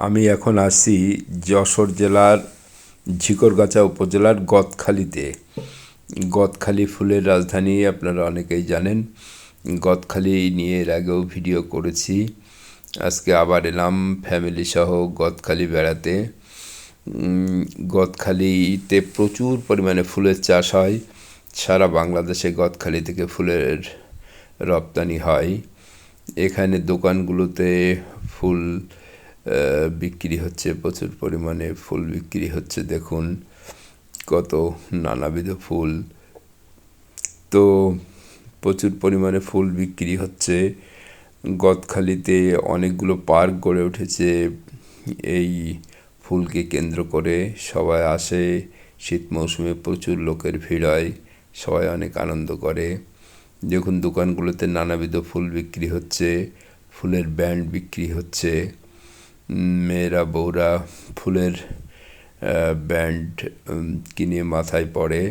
আমি এখন আছি যশোর জেলার ঝিকরগাছা উপজেলার গদখালিতে। গদখালি ফুলের রাজধানী আপনারা অনেকেই জানেন। গদখালি নিয়ে এর আগেও ভিডিও করেছি। আজকে আবার এলাম ফ্যামিলি সহ গদখালি বেড়াতে। গদখালিতে প্রচুর পরিমাণে ফুলের চাষ হয়। সারা বাংলাদেশে গদখালি থেকে ফুলের রপ্তানি হয়। এখানে দোকানগুলোতে ফুল বিক্রি হচ্ছে, প্রচুর পরিমাণে ফুল বিক্রি হচ্ছে। দেখুন কত নানাবিধ ফুল, তো প্রচুর পরিমাণে ফুল বিক্রি হচ্ছে। গদখালিতে অনেকগুলো পার্ক গড়ে উঠেছে এই ফুলকে কেন্দ্র করে। সবাই আসে, শীত মৌসুমে প্রচুর লোকের ভিড় হয়, সবাই অনেক আনন্দ করে। দেখুন দোকানগুলোতে নানাবিধ ফুল বিক্রি হচ্ছে, ফুলের ব্যান্ড বিক্রি হচ্ছে। মেয়েরা বউরা ফুলের ব্যান্ড কিনে মাথায় পরে।